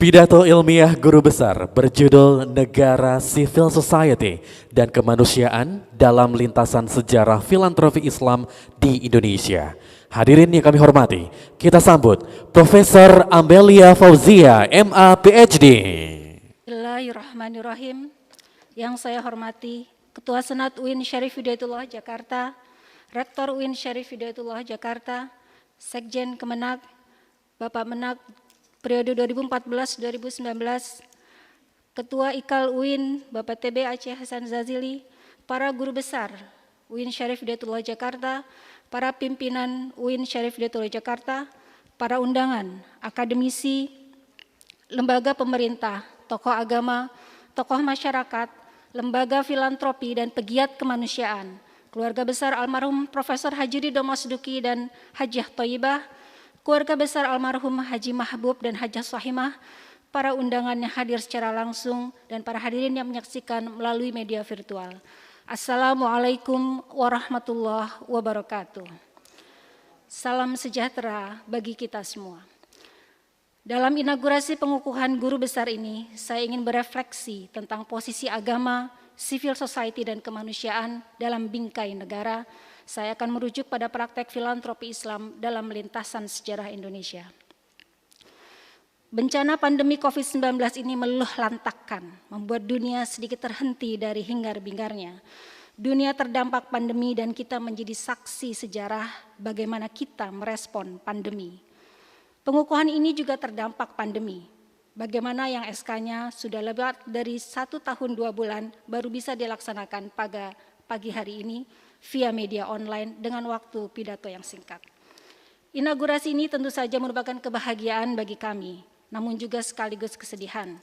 Pidato ilmiah guru besar berjudul Negara Civil Society dan Kemanusiaan dalam Lintasan Sejarah Filantropi Islam di Indonesia. Hadirin yang kami hormati, kita sambut Profesor Amelia Fauzia, MA PhD. Bismillahirrahmanirrahim. Yang saya hormati Ketua Senat UIN Syarif Hidayatullah Jakarta, Rektor UIN Syarif Hidayatullah Jakarta, Sekjen Kemenak, Bapak Menak periode 2014-2019, Ketua IKAL UIN, Bapak TB Aceh Hasan Zazili, para guru besar UIN Syarif Hidayatullah Jakarta, para pimpinan UIN Syarif Hidayatullah Jakarta, para undangan, akademisi, lembaga pemerintah, tokoh agama, tokoh masyarakat, lembaga filantropi dan pegiat kemanusiaan, keluarga besar almarhum Profesor Haji Ridho Masduki dan Hajah Thayyibah, keluarga besar almarhum Haji Mahbub dan Hajah Sohimah, para undangan yang hadir secara langsung, dan para hadirin yang menyaksikan melalui media virtual. Assalamualaikum warahmatullahi wabarakatuh. Salam sejahtera bagi kita semua. Dalam inaugurasi pengukuhan guru besar ini, saya ingin berefleksi tentang posisi agama, civil society, dan kemanusiaan dalam bingkai negara. Saya akan merujuk pada praktek filantropi Islam dalam lintasan sejarah Indonesia. Bencana pandemi COVID-19 ini meluluh lantakkan, membuat dunia sedikit terhenti dari hingar-bingarnya. Dunia terdampak pandemi dan kita menjadi saksi sejarah bagaimana kita merespon pandemi. Pengukuhan ini juga terdampak pandemi. Bagaimana yang SK-nya sudah lewat dari 1 tahun 2 bulan baru bisa dilaksanakan pada pagi hari ini via media online dengan waktu pidato yang singkat. Inaugurasi ini tentu saja merupakan kebahagiaan bagi kami, namun juga sekaligus kesedihan.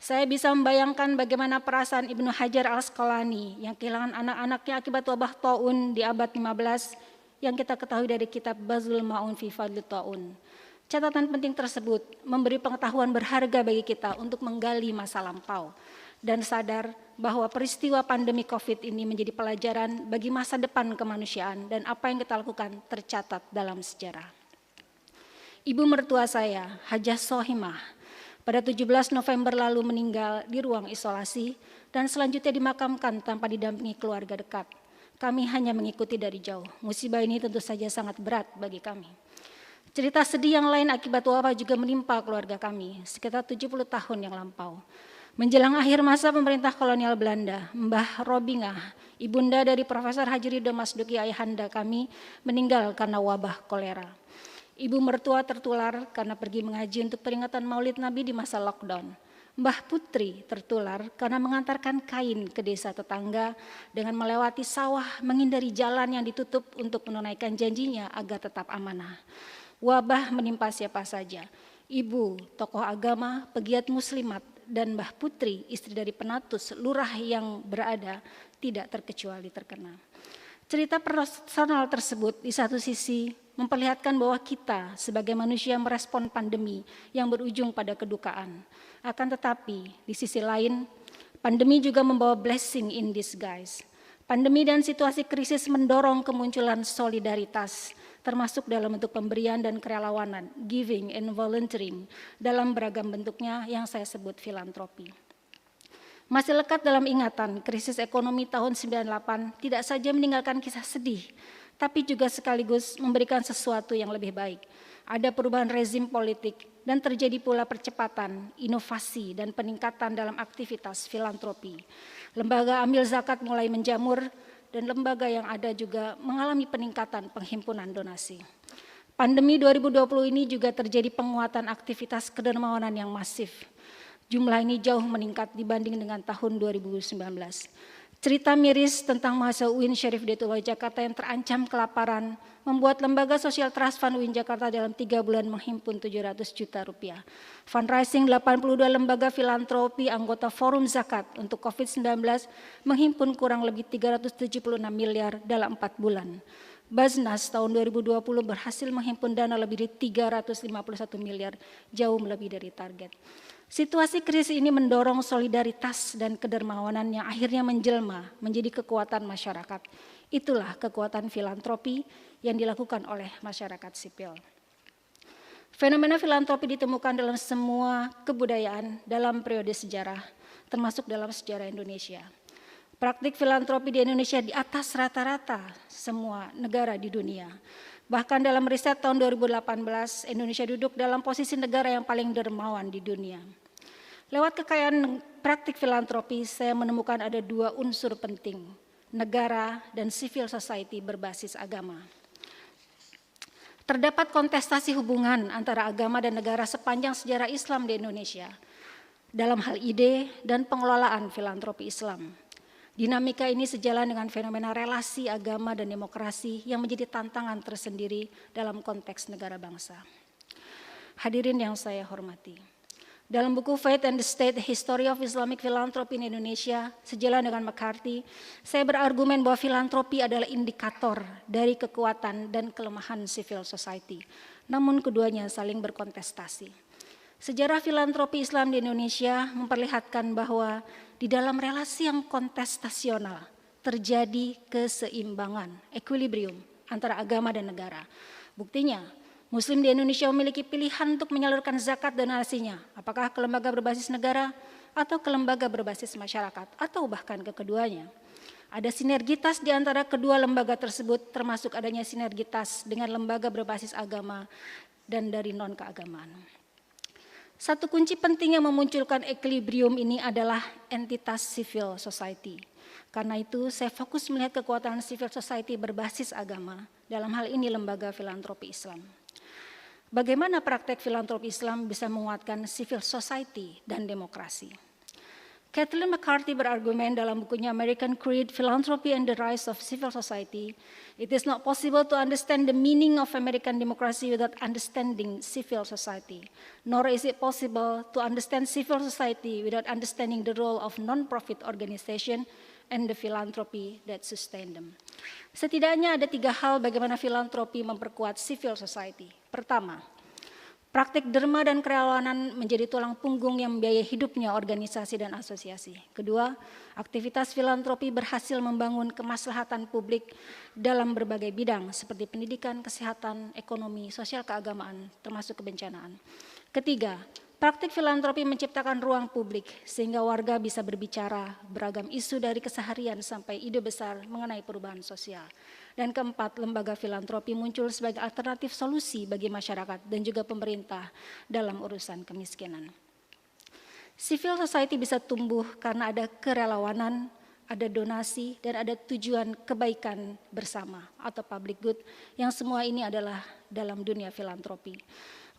Saya bisa membayangkan bagaimana perasaan Ibnu Hajar al-Asqalani yang kehilangan anak-anaknya akibat wabah taun di abad 15 yang kita ketahui dari kitab Bazlul Ma'un fi Fadli Taun. Catatan penting tersebut memberi pengetahuan berharga bagi kita untuk menggali masa lampau dan sadar bahwa peristiwa pandemi COVID ini menjadi pelajaran bagi masa depan kemanusiaan dan apa yang kita lakukan tercatat dalam sejarah. Ibu mertua saya, Hajah Sohimah, pada 17 November lalu meninggal di ruang isolasi dan selanjutnya dimakamkan tanpa didampingi keluarga dekat. Kami hanya mengikuti dari jauh. Musibah ini tentu saja sangat berat bagi kami. Cerita sedih yang lain akibat wabah juga menimpa keluarga kami sekitar 70 tahun yang lampau. Menjelang akhir masa pemerintah kolonial Belanda, Mbah Robingah, ibunda dari Profesor Haji Ridho Masduki ayahanda kami, meninggal karena wabah kolera. Ibu mertua tertular karena pergi mengaji untuk peringatan Maulid Nabi di masa lockdown. Mbah Putri tertular karena mengantarkan kain ke desa tetangga dengan melewati sawah menghindari jalan yang ditutup untuk menunaikan janjinya agar tetap amanah. Wabah menimpa siapa saja, ibu, tokoh agama, pegiat muslimat, dan Mbah Putri, istri dari penatus, lurah yang berada, tidak terkecuali terkena. Cerita personal tersebut di satu sisi memperlihatkan bahwa kita sebagai manusia merespon pandemi yang berujung pada kedukaan. Akan tetapi di sisi lain, pandemi juga membawa blessing in disguise. Pandemi dan situasi krisis mendorong kemunculan solidaritas, termasuk dalam bentuk pemberian dan kerelawanan, giving and volunteering, dalam beragam bentuknya yang saya sebut filantropi. Masih lekat dalam ingatan, krisis ekonomi tahun 98 tidak saja meninggalkan kisah sedih, tapi juga sekaligus memberikan sesuatu yang lebih baik. Ada perubahan rezim politik dan terjadi pula percepatan, inovasi, dan peningkatan dalam aktivitas filantropi. Lembaga amil zakat mulai menjamur, dan lembaga yang ada juga mengalami peningkatan penghimpunan donasi. Pandemi 2020 ini juga terjadi penguatan aktivitas kedermawanan yang masif. Jumlah ini jauh meningkat dibanding dengan tahun 2019. Cerita miris tentang mahasiswa UIN Syarif Hidayatullah Jakarta yang terancam kelaparan membuat Lembaga Sosial Trust Fund UIN Jakarta dalam 3 bulan menghimpun 700 juta rupiah. Fundraising 82 lembaga filantropi anggota Forum Zakat untuk COVID-19 menghimpun kurang lebih 376 miliar dalam 4 bulan. Baznas tahun 2020 berhasil menghimpun dana lebih dari 351 miliar, jauh melebihi dari target. Situasi krisis ini mendorong solidaritas dan kedermawanan yang akhirnya menjelma menjadi kekuatan masyarakat. Itulah kekuatan filantropi yang dilakukan oleh masyarakat sipil. Fenomena filantropi ditemukan dalam semua kebudayaan dalam periode sejarah, termasuk dalam sejarah Indonesia. Praktik filantropi di Indonesia di atas rata-rata semua negara di dunia. Bahkan dalam riset tahun 2018, Indonesia duduk dalam posisi negara yang paling dermawan di dunia. Lewat kekayaan praktik filantropi, saya menemukan ada dua unsur penting, negara dan civil society berbasis agama. Terdapat kontestasi hubungan antara agama dan negara sepanjang sejarah Islam di Indonesia dalam hal ide dan pengelolaan filantropi Islam. Dinamika ini sejalan dengan fenomena relasi agama dan demokrasi yang menjadi tantangan tersendiri dalam konteks negara bangsa. Hadirin yang saya hormati, dalam buku Faith and the State, History of Islamic Philanthropy in Indonesia, sejalan dengan McCarthy, saya berargumen bahwa filantropi adalah indikator dari kekuatan dan kelemahan civil society. Namun keduanya saling berkontestasi. Sejarah filantropi Islam di Indonesia memperlihatkan bahwa di dalam relasi yang kontestasional terjadi keseimbangan, equilibrium antara agama dan negara. Buktinya, Muslim di Indonesia memiliki pilihan untuk menyalurkan zakat donasinya, apakah ke lembaga berbasis negara atau ke lembaga berbasis masyarakat, atau bahkan ke keduanya. Ada sinergitas di antara kedua lembaga tersebut, termasuk adanya sinergitas dengan lembaga berbasis agama dan dari non-keagamaan. Satu kunci penting yang memunculkan equilibrium ini adalah entitas civil society. Karena itu saya fokus melihat kekuatan civil society berbasis agama, dalam hal ini lembaga filantropi Islam. Bagaimana praktek filantropi Islam bisa menguatkan civil society dan demokrasi? Kathleen McCarthy berargumen dalam bukunya American Creed, Philanthropy and the Rise of Civil Society, it is not possible to understand the meaning of American democracy without understanding civil society. Nor is it possible to understand civil society without understanding the role of non-profit organization and the philanthropy that sustain them. Setidaknya ada 3 hal bagaimana filantropi memperkuat civil society. Pertama, praktik derma dan kerelawanan menjadi tulang punggung yang membiayai hidupnya organisasi dan asosiasi. Kedua, aktivitas filantropi berhasil membangun kemaslahatan publik dalam berbagai bidang seperti pendidikan, kesehatan, ekonomi, sosial keagamaan, termasuk kebencanaan. Ketiga, praktik filantropi menciptakan ruang publik sehingga warga bisa berbicara beragam isu dari keseharian sampai ide besar mengenai perubahan sosial. Dan keempat, lembaga filantropi muncul sebagai alternatif solusi bagi masyarakat dan juga pemerintah dalam urusan kemiskinan. Civil society bisa tumbuh karena ada kerelawanan, ada donasi, dan ada tujuan kebaikan bersama atau public good yang semua ini adalah dalam dunia filantropi.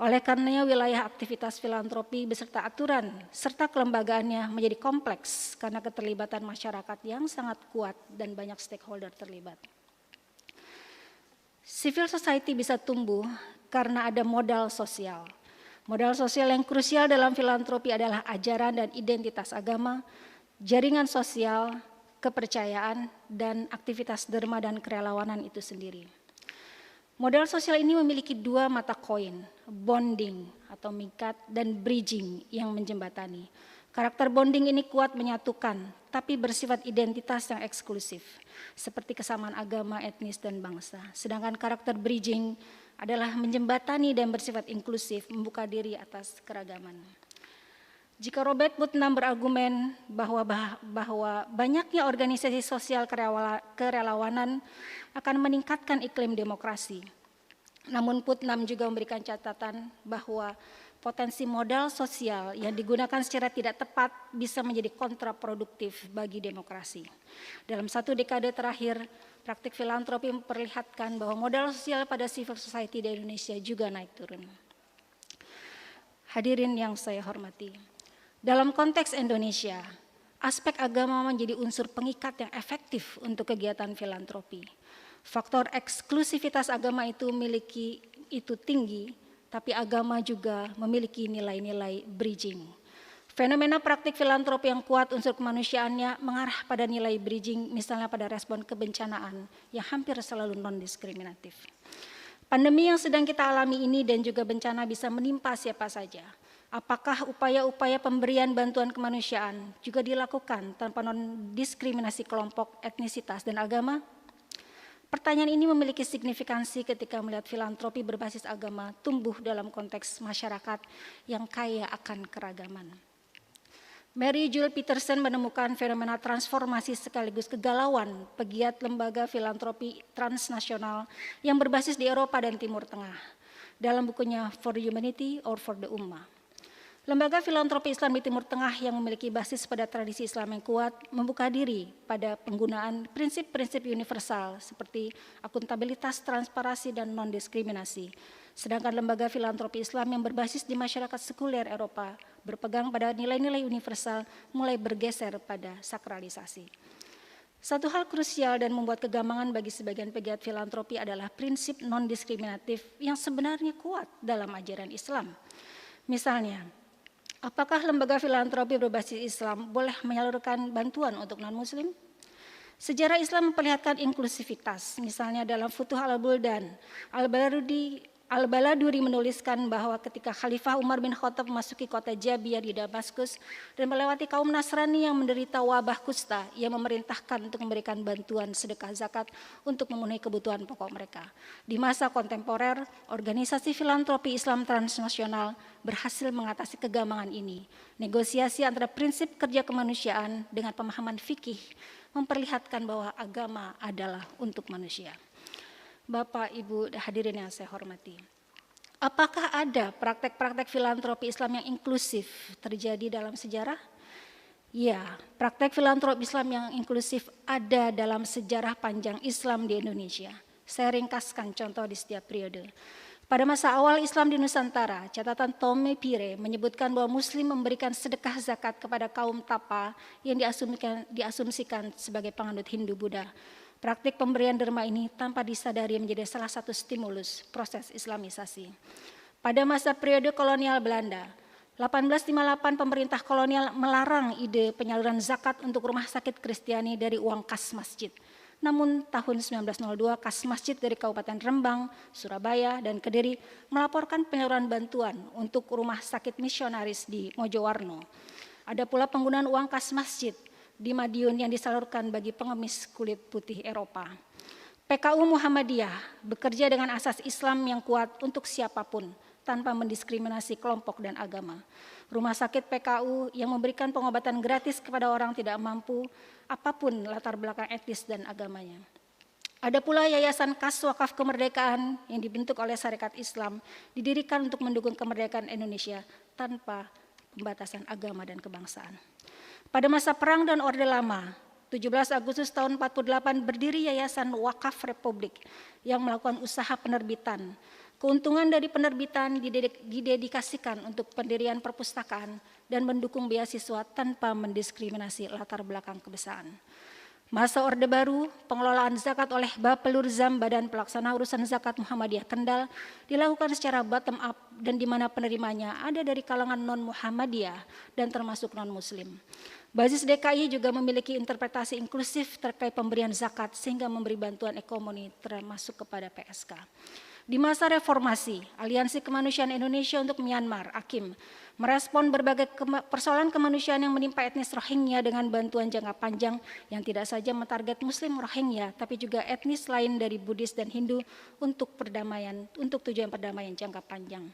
Oleh karenanya wilayah aktivitas filantropi beserta aturan serta kelembagaannya menjadi kompleks karena keterlibatan masyarakat yang sangat kuat dan banyak stakeholder terlibat. Civil society bisa tumbuh karena ada modal sosial. Modal sosial yang krusial dalam filantropi adalah ajaran dan identitas agama, jaringan sosial, kepercayaan, dan aktivitas derma dan kerelawanan itu sendiri. Modal sosial ini memiliki 2 mata koin, bonding atau mikat dan bridging yang menjembatani. Karakter bonding ini kuat menyatukan, tapi bersifat identitas yang eksklusif, seperti kesamaan agama, etnis, dan bangsa. Sedangkan karakter bridging adalah menjembatani dan bersifat inklusif, membuka diri atas keragaman. Jika Robert Putnam berargumen bahwa banyaknya organisasi sosial kerelawanan akan meningkatkan iklim demokrasi. Namun Putnam juga memberikan catatan bahwa potensi modal sosial yang digunakan secara tidak tepat bisa menjadi kontraproduktif bagi demokrasi. Dalam 1 dekade terakhir, praktik filantropi memperlihatkan bahwa modal sosial pada civil society di Indonesia juga naik turun. Hadirin yang saya hormati, dalam konteks Indonesia, aspek agama menjadi unsur pengikat yang efektif untuk kegiatan filantropi. Faktor eksklusivitas agama itu tinggi, tapi agama juga memiliki nilai-nilai bridging. Fenomena praktik filantropi yang kuat unsur kemanusiaannya mengarah pada nilai bridging, misalnya pada respon kebencanaan yang hampir selalu non-diskriminatif. Pandemi yang sedang kita alami ini dan juga bencana bisa menimpa siapa saja. Apakah upaya-upaya pemberian bantuan kemanusiaan juga dilakukan tanpa non-diskriminasi kelompok, etnisitas, dan agama? Pertanyaan ini memiliki signifikansi ketika melihat filantropi berbasis agama tumbuh dalam konteks masyarakat yang kaya akan keragaman. Mary Jules Peterson menemukan fenomena transformasi sekaligus kegalauan pegiat lembaga filantropi transnasional yang berbasis di Eropa dan Timur Tengah dalam bukunya For the Humanity or for the Ummah. Lembaga filantropi Islam di Timur Tengah yang memiliki basis pada tradisi Islam yang kuat membuka diri pada penggunaan prinsip-prinsip universal seperti akuntabilitas, transparansi, dan non-diskriminasi. Sedangkan lembaga filantropi Islam yang berbasis di masyarakat sekuler Eropa berpegang pada nilai-nilai universal mulai bergeser pada sakralisasi. Satu hal krusial dan membuat kegamangan bagi sebagian pegiat filantropi adalah prinsip non-diskriminatif yang sebenarnya kuat dalam ajaran Islam. Misalnya, apakah lembaga filantropi berbasis Islam boleh menyalurkan bantuan untuk non-Muslim? Sejarah Islam memperlihatkan inklusivitas, misalnya dalam Futuh al-Buldan, Al-Baladuri menuliskan bahwa ketika Khalifah Umar bin Khattab memasuki kota Jabiyah di Damaskus dan melewati kaum Nasrani yang menderita wabah kusta, ia memerintahkan untuk memberikan bantuan sedekah zakat untuk memenuhi kebutuhan pokok mereka. Di masa kontemporer, organisasi filantropi Islam transnasional berhasil mengatasi kegamangan ini. Negosiasi antara prinsip kerja kemanusiaan dengan pemahaman fikih memperlihatkan bahwa agama adalah untuk manusia. Bapak, Ibu, hadirin yang saya hormati. Apakah ada praktek-praktek filantropi Islam yang inklusif terjadi dalam sejarah? Ya, praktek filantropi Islam yang inklusif ada dalam sejarah panjang Islam di Indonesia. Saya ringkaskan contoh di setiap periode. Pada masa awal Islam di Nusantara, catatan Tommy Pire menyebutkan bahwa Muslim memberikan sedekah zakat kepada kaum Tapa yang diasumsikan sebagai penganut Hindu-Buddha. Praktik pemberian derma ini tanpa disadari menjadi salah satu stimulus proses Islamisasi. Pada masa periode kolonial Belanda, 1858 pemerintah kolonial melarang ide penyaluran zakat untuk rumah sakit Kristiani dari uang kas masjid. Namun tahun 1902 kas masjid dari Kabupaten Rembang, Surabaya, dan Kediri melaporkan penyaluran bantuan untuk rumah sakit misionaris di Mojowarno. Ada pula penggunaan uang kas masjid di Madiun yang disalurkan bagi pengemis kulit putih Eropa. PKU Muhammadiyah bekerja dengan asas Islam yang kuat untuk siapapun tanpa mendiskriminasi kelompok dan agama. Rumah sakit PKU yang memberikan pengobatan gratis kepada orang tidak mampu apapun latar belakang etnis dan agamanya. Ada pula Yayasan Kas Wakaf Kemerdekaan yang dibentuk oleh Sarekat Islam didirikan untuk mendukung kemerdekaan Indonesia tanpa pembatasan agama dan kebangsaan. Pada masa Perang dan Orde Lama, 17 Agustus tahun 48 berdiri Yayasan Wakaf Republik yang melakukan usaha penerbitan. Keuntungan dari penerbitan didedikasikan untuk pendirian perpustakaan dan mendukung beasiswa tanpa mendiskriminasi latar belakang kebangsaan. Masa Orde Baru, pengelolaan zakat oleh Bapelur Zam Badan Pelaksana Urusan Zakat Muhammadiyah Kendal dilakukan secara bottom up dan di mana penerimanya ada dari kalangan non-Muhammadiyah dan termasuk non-Muslim. Basis DKI juga memiliki interpretasi inklusif terkait pemberian zakat sehingga memberi bantuan ekonomi termasuk kepada PSK. Di masa reformasi, Aliansi Kemanusiaan Indonesia untuk Myanmar, AKIM, merespon berbagai persoalan kemanusiaan yang menimpa etnis Rohingya dengan bantuan jangka panjang yang tidak saja mentarget Muslim Rohingya, tapi juga etnis lain dari Buddhis dan Hindu untuk tujuan perdamaian jangka panjang.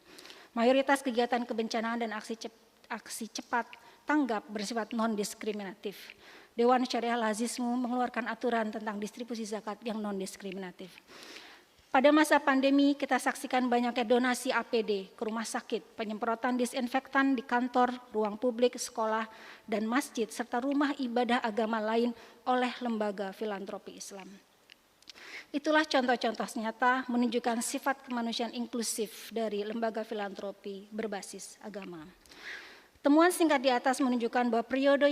Mayoritas kegiatan kebencanaan dan aksi cepat tanggap bersifat non-diskriminatif. Dewan Syariah Lazismu mengeluarkan aturan tentang distribusi zakat yang non-diskriminatif. Pada masa pandemi kita saksikan banyaknya donasi APD ke rumah sakit, penyemprotan disinfektan di kantor, ruang publik, sekolah, dan masjid, serta rumah ibadah agama lain oleh lembaga filantropi Islam. Itulah contoh-contoh nyata menunjukkan sifat kemanusiaan inklusif dari lembaga filantropi berbasis agama. Temuan singkat di atas menunjukkan bahwa periode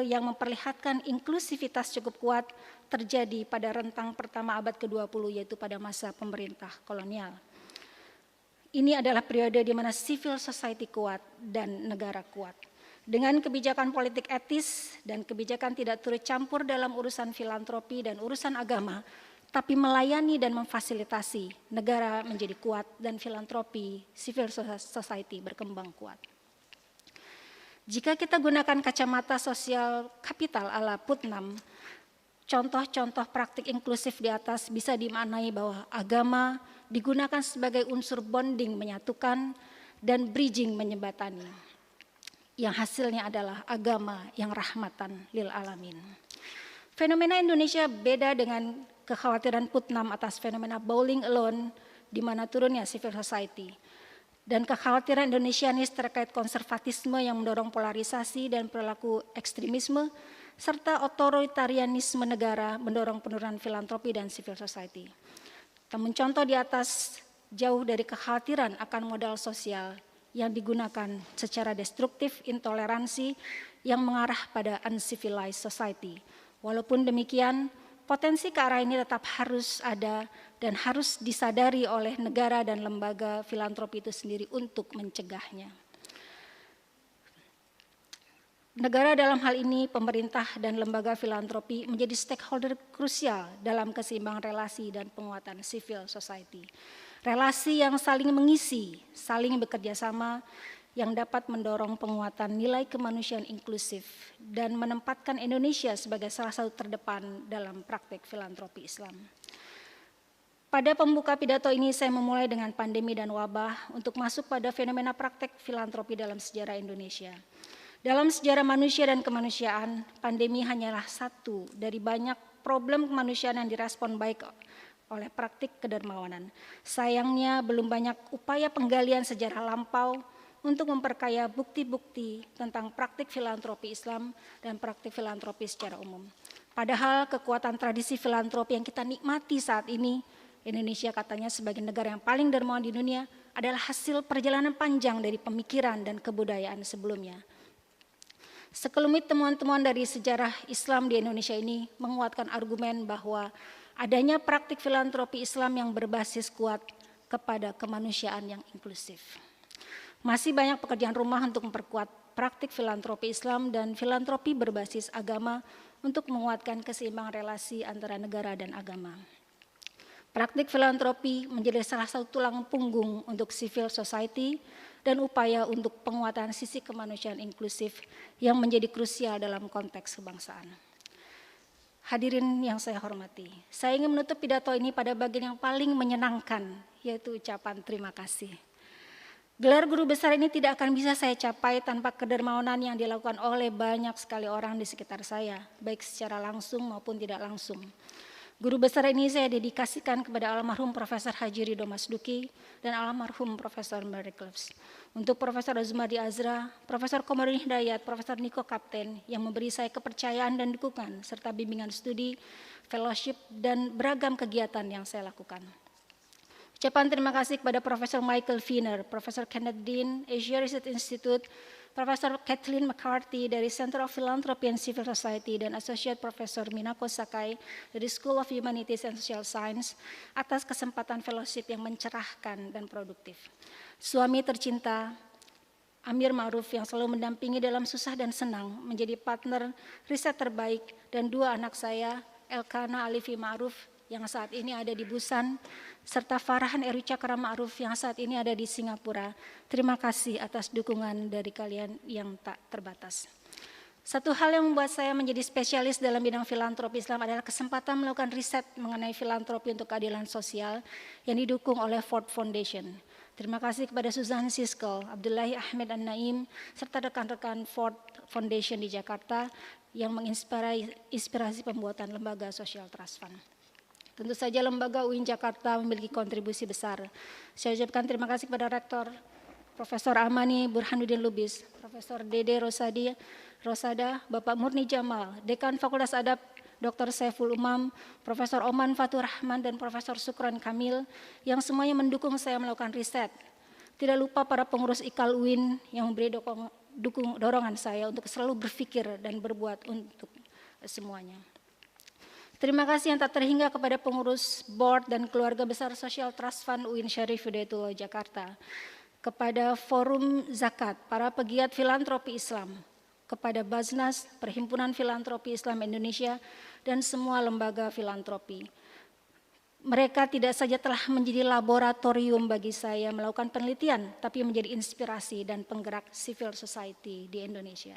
yang memperlihatkan inklusivitas cukup kuat terjadi pada rentang pertama abad ke-20, yaitu pada masa pemerintah kolonial. Ini adalah periode di mana civil society kuat dan negara kuat. Dengan kebijakan politik etis dan kebijakan tidak turut campur dalam urusan filantropi dan urusan agama, tapi melayani dan memfasilitasi, negara menjadi kuat dan filantropi, civil society berkembang kuat. Jika kita gunakan kacamata sosial kapital ala Putnam, contoh-contoh praktik inklusif di atas bisa dimaknai bahwa agama digunakan sebagai unsur bonding menyatukan dan bridging menjembatani. Yang hasilnya adalah agama yang rahmatan lil alamin. Fenomena Indonesia beda dengan kekhawatiran Putnam atas fenomena bowling alone di mana turunnya civil society. Dan kekhawatiran Indonesianis terkait konservatisme yang mendorong polarisasi dan perilaku ekstremisme, serta otoritarianisme negara mendorong penurunan filantropi dan civil society. Namun contoh di atas jauh dari kekhawatiran akan modal sosial yang digunakan secara destruktif, intoleransi yang mengarah pada uncivilized society. Walaupun demikian, potensi ke arah ini tetap harus ada dan harus disadari oleh negara dan lembaga filantropi itu sendiri untuk mencegahnya. Negara dalam hal ini, pemerintah dan lembaga filantropi menjadi stakeholder krusial dalam keseimbangan relasi dan penguatan civil society. Relasi yang saling mengisi, saling bekerja sama, yang dapat mendorong penguatan nilai kemanusiaan inklusif dan menempatkan Indonesia sebagai salah satu terdepan dalam praktik filantropi Islam. Pada pembuka pidato ini saya memulai dengan pandemi dan wabah untuk masuk pada fenomena praktik filantropi dalam sejarah Indonesia. Dalam sejarah manusia dan kemanusiaan, pandemi hanyalah satu dari banyak problem kemanusiaan yang direspon baik oleh praktik kedermawanan. Sayangnya belum banyak upaya penggalian sejarah lampau untuk memperkaya bukti-bukti tentang praktik filantropi Islam dan praktik filantropi secara umum. Padahal kekuatan tradisi filantropi yang kita nikmati saat ini, Indonesia katanya sebagai negara yang paling dermawan di dunia, adalah hasil perjalanan panjang dari pemikiran dan kebudayaan sebelumnya. Sekelumit temuan-temuan dari sejarah Islam di Indonesia ini menguatkan argumen bahwa adanya praktik filantropi Islam yang berbasis kuat kepada kemanusiaan yang inklusif. Masih banyak pekerjaan rumah untuk memperkuat praktik filantropi Islam dan filantropi berbasis agama untuk menguatkan keseimbangan relasi antara negara dan agama. Praktik filantropi menjadi salah satu tulang punggung untuk civil society dan upaya untuk penguatan sisi kemanusiaan inklusif yang menjadi krusial dalam konteks kebangsaan. Hadirin yang saya hormati, saya ingin menutup pidato ini pada bagian yang paling menyenangkan, yaitu ucapan terima kasih. Gelar guru besar ini tidak akan bisa saya capai tanpa kedermawanan yang dilakukan oleh banyak sekali orang di sekitar saya, baik secara langsung maupun tidak langsung. Guru besar ini saya dedikasikan kepada almarhum Profesor Haji Ridho Masduki dan almarhum Profesor Mary Cleves. Untuk Profesor Azumadi Azra, Profesor Komarudin Hidayat, Profesor Niko Kapten yang memberi saya kepercayaan dan dukungan serta bimbingan studi, fellowship, dan beragam kegiatan yang saya lakukan. Ucapan terima kasih kepada Profesor Michael Wiener, Profesor Kenneth Dean, Asia Research Institute, Profesor Kathleen McCarthy dari Center of Philanthropy and Civil Society dan Associate Profesor Minako Sakai dari School of Humanities and Social Science atas kesempatan fellowship yang mencerahkan dan produktif. Suami tercinta Amir Ma'ruf yang selalu mendampingi dalam susah dan senang menjadi partner riset terbaik, dan dua anak saya, Elkana Alifi Ma'ruf yang saat ini ada di Busan, serta Farhan Eri Cakra Ma'ruf yang saat ini ada di Singapura. Terima kasih atas dukungan dari kalian yang tak terbatas. Satu hal yang membuat saya menjadi spesialis dalam bidang filantropi Islam adalah kesempatan melakukan riset mengenai filantropi untuk keadilan sosial yang didukung oleh Ford Foundation. Terima kasih kepada Susan Siskel, Abdullahi Ahmed An-Naim, serta rekan-rekan Ford Foundation di Jakarta yang menginspirasi pembuatan lembaga Social Trust Fund. Tentu saja lembaga UIN Jakarta memiliki kontribusi besar. Saya ucapkan terima kasih kepada Rektor Profesor Amani Burhanuddin Lubis, Profesor Dede Rosada, Bapak Murni Jamal, Dekan Fakultas Adab Dr. Saiful Umam, Profesor Oman Fatur Rahman, dan Profesor Sukron Kamil yang semuanya mendukung saya melakukan riset. Tidak lupa para pengurus IKAL UIN yang memberi dorongan saya untuk selalu berpikir dan berbuat untuk semuanya. Terima kasih yang tak terhingga kepada pengurus board dan keluarga besar Social Trust Fund UIN Syarif Hidayatullah Jakarta, kepada Forum Zakat, para pegiat filantropi Islam, kepada Baznas, Perhimpunan Filantropi Islam Indonesia, dan semua lembaga filantropi. Mereka tidak saja telah menjadi laboratorium bagi saya melakukan penelitian, tapi menjadi inspirasi dan penggerak civil society di Indonesia.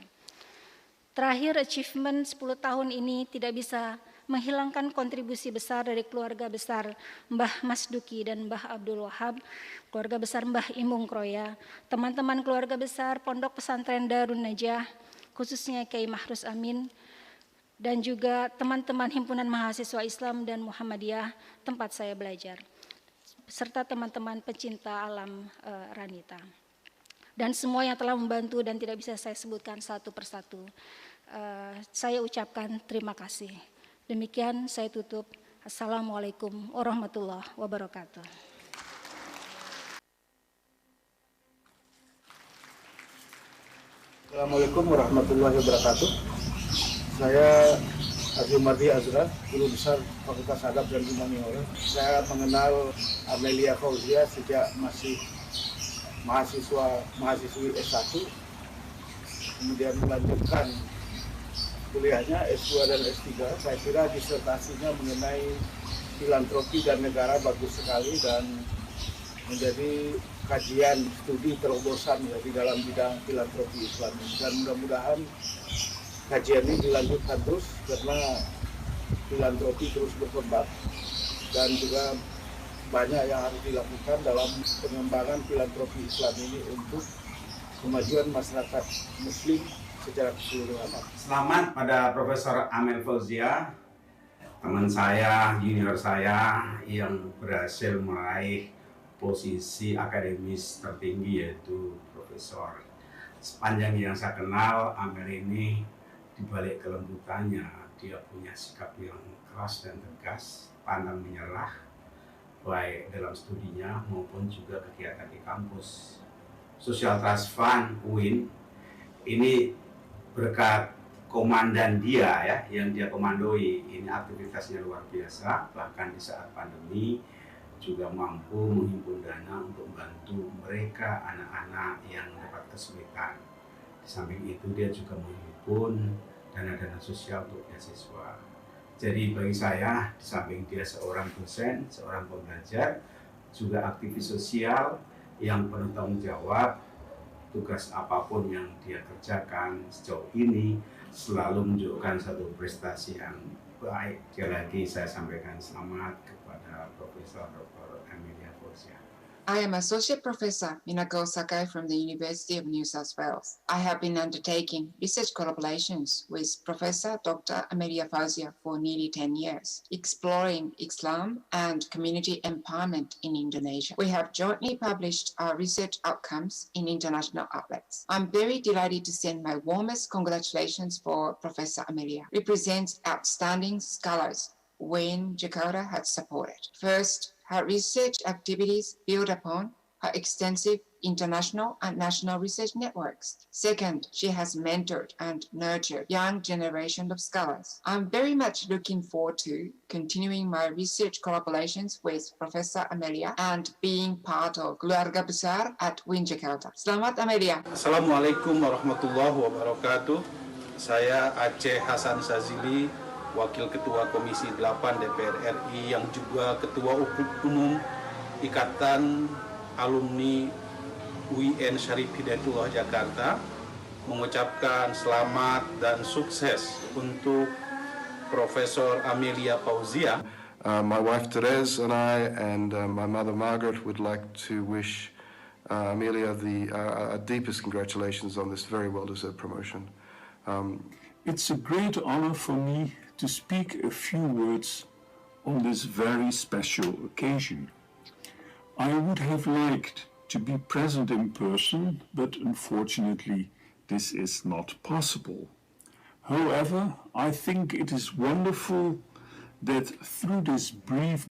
Terakhir, achievement 10 tahun ini tidak bisa menghilangkan kontribusi besar dari keluarga besar Mbah Mas Duki dan Mbah Abdul Wahab, keluarga besar Mbah Imung Kroya, teman-teman keluarga besar Pondok Pesantren Darun Najah, khususnya Kiai Mahrus Amin, dan juga teman-teman Himpunan Mahasiswa Islam dan Muhammadiyah tempat saya belajar, serta teman-teman pecinta alam Ranita. Dan semua yang telah membantu dan tidak bisa saya sebutkan satu persatu. Saya ucapkan terima kasih. Demikian saya tutup. Assalamualaikum warahmatullahi wabarakatuh. Assalamualaikum warahmatullahi wabarakatuh. Saya Azumardi Azra, Guru Besar Fakultas Adab dan Humaniora. Saya mengenal Amelia Fauzia sejak masih mahasiswi S1, kemudian melanjutkan kuliahnya S2 dan S3. Saya kira disertasinya mengenai filantropi dan negara bagus sekali dan menjadi kajian studi terobosan ya, di dalam bidang filantropi Islam. Dan mudah-mudahan kajian ini dilanjutkan terus karena filantropi terus berkembang dan juga banyak yang harus dilakukan dalam pengembangan filantropi Islam ini untuk kemajuan masyarakat Muslim secara keseluruhan. Selamat pada Profesor Amel Fauzia, teman saya, junior saya yang berhasil meraih posisi akademis tertinggi yaitu profesor. Sepanjang yang saya kenal, Amel ini dibalik kelembutannya, dia punya sikap yang keras dan tegas, pantang menyerah, baik dalam studinya maupun juga kegiatan di kampus. Social Trust Fund UIN ini berkat komandan dia ya, yang dia komandoi, ini aktivitasnya luar biasa, bahkan di saat pandemi juga mampu menghimpun dana untuk membantu mereka, anak-anak yang dapat kesulitan. Di samping itu dia juga menghimpun dana-dana sosial untuk beasiswa. Jadi bagi saya, di samping dia seorang dosen, seorang pembelajar, juga aktivis sosial yang penuh tanggung jawab. Tugas apapun yang dia kerjakan sejauh ini selalu menunjukkan satu prestasi yang baik. Sekali lagi saya sampaikan selamat kepada Profesor Dr. Amelia Fauzia. I am Associate Professor Minako Sakai from the University of New South Wales. I have been undertaking research collaborations with Professor Dr. Amelia Fauzia for nearly 10 years, exploring Islam and community empowerment in Indonesia. We have jointly published our research outcomes in international outlets. I'm very delighted to send my warmest congratulations for Professor Amelia, represents outstanding scholars when Jakarta has supported. First, her research activities build upon her extensive international and national research networks. Second, she has mentored and nurtured young generation of scholars. I'm very much looking forward to continuing my research collaborations with Professor Amelia and being part of Keluarga Besar at UIN Jakarta. Selamat Amelia. Assalamualaikum warahmatullahi wabarakatuh. Saya Aceh Hasan Sazili, Wakil Ketua Komisi 8 DPR RI yang juga Ketua Umum Ikatan Alumni UIN Syarif Hidayatullah Jakarta, mengucapkan selamat dan sukses untuk Profesor Amelia Fauzia. My wife Therese and I and my mother Margaret would like to wish Amelia our deepest congratulations on this very well-deserved promotion. It's a great honor for me to speak a few words on this very special occasion. I would have liked to be present in person, but unfortunately this is not possible. However, I think it is wonderful that through this brief